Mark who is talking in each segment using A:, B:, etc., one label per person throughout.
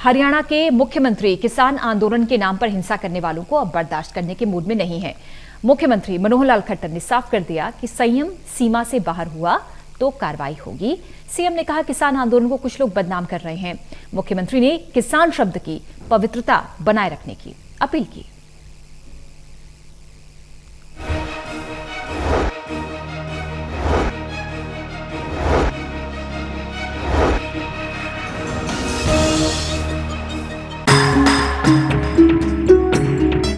A: हरियाणा के मुख्यमंत्री किसान आंदोलन के नाम पर हिंसा करने वालों को अब बर्दाश्त करने के मूड में नहीं है। मुख्यमंत्री मनोहर लाल खट्टर ने साफ कर दिया कि संयम सीमा से बाहर हुआ तो कार्रवाई होगी। सीएम ने कहा किसान आंदोलन को कुछ लोग बदनाम कर रहे हैं। मुख्यमंत्री ने किसान शब्द की पवित्रता बनाए रखने की अपील की।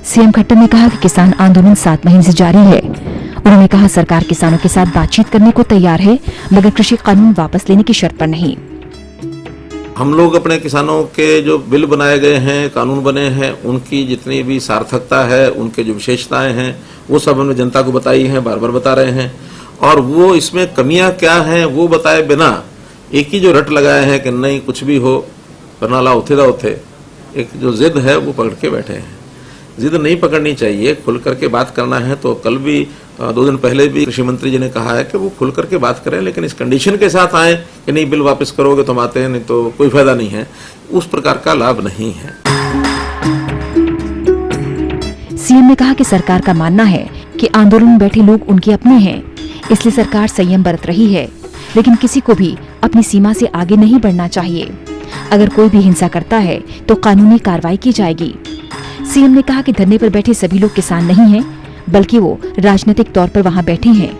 A: सीएम खट्टर ने कहा कि किसान आंदोलन 7 महीने से जारी है। उन्होंने कहा सरकार किसानों के साथ बातचीत करने को तैयार है, मगर कृषि कानून वापस लेने की शर्त पर नहीं।
B: हम लोग अपने किसानों के जो बिल बनाए गए हैं, कानून बने हैं, उनकी जितनी भी सार्थकता है, उनके जो विशेषताएं हैं, वो सब हमने जनता को बताई हैं, बार बार बता रहे हैं। और वो इसमें कमियां क्या हैं वो बताए बिना एक ही जो रट लगाए हैं कि नहीं कुछ भी हो बरनाला उथे दा उथे, एक जो जिद है वो पकड़ के बैठे हैं। जिद नहीं पकड़नी चाहिए, खुल करके बात करना है। तो कल भी 2 दिन पहले भी कृषि मंत्री जी ने कहा है कि वो खुल करके बात करें, लेकिन इस कंडीशन के साथ आए कि नहीं बिल वापस करोगे तो हम आते हैं, नहीं तो कोई फायदा नहीं है। उस प्रकार का लाभ नहीं है।
A: सीएम ने कहा कि सरकार का मानना है कि आंदोलन में बैठे लोग उनके अपने हैं, इसलिए सरकार संयम बरत रही है, लेकिन किसी को भी अपनी सीमा से आगे नहीं बढ़ना चाहिए। अगर कोई भी हिंसा करता है तो कानूनी कार्रवाई की जाएगी। सीएम ने कहा कि धरने पर बैठे सभी लोग किसान नहीं हैं, बल्कि वो राजनीतिक तौर पर वहां बैठे हैं।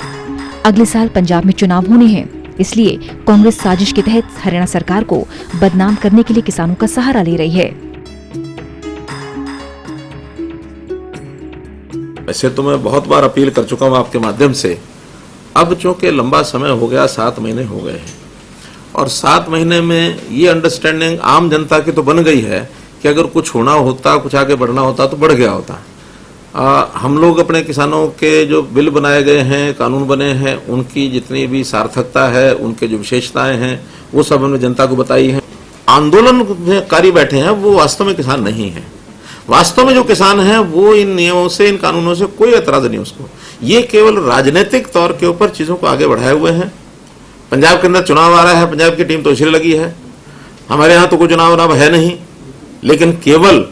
A: अगले साल पंजाब में चुनाव होने हैं, इसलिए कांग्रेस साजिश के तहत हरियाणा सरकार को बदनाम करने के लिए किसानों का सहारा ले रही है।
B: वैसे तो मैं बहुत बार अपील कर चुका हूं आपके माध्यम से। अब चूंकि लंबा समय हो गया, 7 महीने हो गए हैं, और 7 महीने में ये अंडरस्टैंडिंग आम जनता की तो बन गई है कि अगर कुछ होना होता, कुछ आगे बढ़ना होता तो बढ़ गया होता। हम लोग अपने किसानों के जो बिल बनाए गए हैं, कानून बने हैं, उनकी जितनी भी सार्थकता है, उनके जो विशेषताएं हैं, वो सब हमने जनता को बताई हैं। आंदोलनकारी बैठे हैं वो वास्तव में किसान नहीं है। वास्तव में जो किसान हैं वो इन नियमों से, इन कानूनों से कोई एतराज नहीं उसको। ये केवल राजनीतिक तौर के ऊपर चीजों को आगे बढ़ाए हुए हैं। पंजाब के अंदर चुनाव आ रहा है, पंजाब की टीम तो इसलिए लगी है। हमारे यहाँ तो कोई चुनाव है नहीं, लेकिन केवल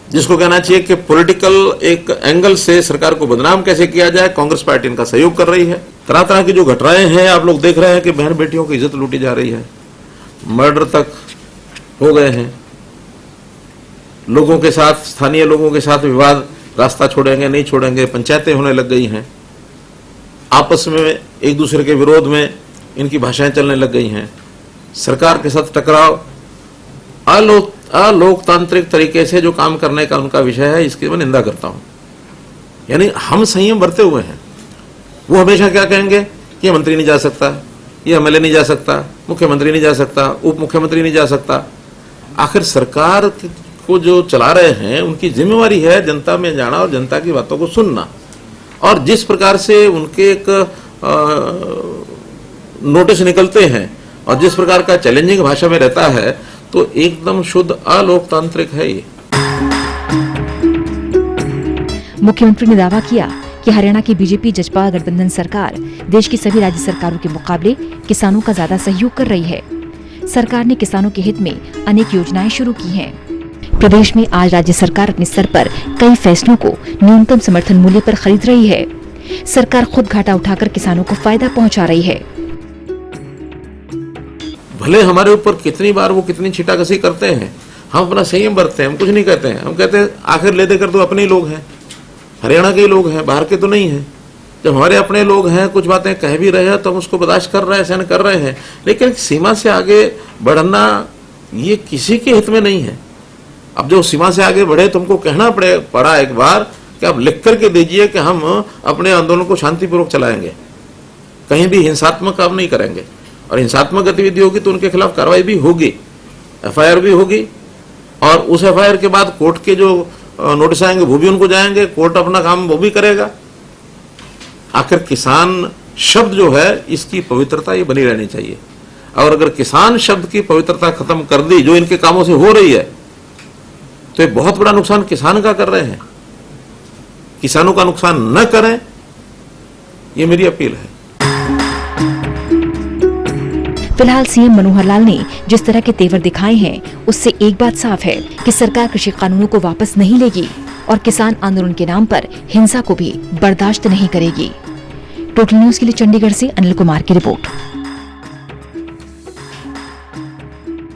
B: जिसको कहना चाहिए कि पॉलिटिकल एक एंगल से सरकार को बदनाम कैसे किया जाए, कांग्रेस पार्टी इनका सहयोग कर रही है। तरह तरह की जो घटनाएं हैं आप लोग देख रहे हैं कि बहन बेटियों की इज्जत लूटी जा रही है, मर्डर तक हो गए हैं। लोगों के साथ, स्थानीय लोगों के साथ विवाद, रास्ता छोड़ेंगे नहीं छोड़ेंगे, पंचायतें होने लग गई हैं। आपस में एक दूसरे के विरोध में इनकी भाषाएं चलने लग गई हैं। सरकार के साथ टकराव, अलोकतांत्रिक तरीके से जो काम करने का उनका विषय है, इसकी मैं निंदा करता हूं। यानी हम संयम बरते हुए हैं। वो हमेशा क्या कहेंगे कि ये मंत्री नहीं जा सकता, ये एमएलए नहीं जा सकता, मुख्यमंत्री नहीं जा सकता, उप मुख्यमंत्री नहीं जा सकता। आखिर सरकार को जो चला रहे हैं उनकी जिम्मेवारी है जनता में जाना और जनता की बातों को सुनना। और जिस प्रकार से उनके एक नोटिस निकलते हैं और जिस प्रकार का चैलेंजिंग भाषा में रहता है, तो एकदम शुद्ध अलोकतांत्रिक है ये।
A: मुख्यमंत्री ने दावा किया कि हरियाणा की बीजेपी जजपा गठबंधन सरकार देश की सभी राज्य सरकारों के मुकाबले किसानों का ज्यादा सहयोग कर रही है। सरकार ने किसानों के हित में अनेक योजनाएं शुरू की हैं। प्रदेश में आज राज्य सरकार अपने स्तर पर कई फैसलों को न्यूनतम समर्थन मूल्य पर खरीद रही है। सरकार खुद घाटा उठाकर किसानों को फायदा पहुंचा रही है।
B: भले हमारे ऊपर कितनी बार वो कितनी छीटाकशी करते हैं, हम अपना संयम बरतते हैं, हम कुछ नहीं कहते हैं। हम कहते हैं आखिर ले देकर तो अपने ही लोग हैं, हरियाणा के ही लोग हैं, बाहर के तो नहीं हैं। जब हमारे अपने लोग हैं, कुछ बातें कह भी रहे हैं तो हम उसको बर्दाश्त कर रहे हैं, सहन कर रहे हैं। लेकिन सीमा से आगे बढ़ना ये किसी के हित में नहीं है। अब जो सीमा से आगे बढ़े तुमको कहना पड़ा एक बार कि आप लिख करके दीजिए कि हम अपने आंदोलन को शांतिपूर्वक चलाएंगे, कहीं भी हिंसात्मक काम नहीं करेंगे। और हिंसात्मक गतिविधि होगी तो उनके खिलाफ कार्रवाई भी होगी, एफआईआर भी होगी, और उस एफआईआर के बाद कोर्ट के जो नोटिस आएंगे वो भी उनको जाएंगे, कोर्ट अपना काम वो भी करेगा। आखिर किसान शब्द जो है इसकी पवित्रता ये बनी रहनी चाहिए। और अगर किसान शब्द की पवित्रता खत्म कर दी जो इनके कामों से हो रही है, तो एक बहुत बड़ा नुकसान किसान का कर रहे हैं। किसानों का नुकसान न करें, ये मेरी अपील है।
A: फिलहाल सीएम मनोहर लाल ने जिस तरह के तेवर दिखाए हैं, उससे एक बात साफ है कि सरकार कृषि कानूनों को वापस नहीं लेगी और किसान आंदोलन के नाम पर हिंसा को भी बर्दाश्त नहीं करेगी। टोटल न्यूज के लिए चंडीगढ़ से अनिल कुमार की रिपोर्ट।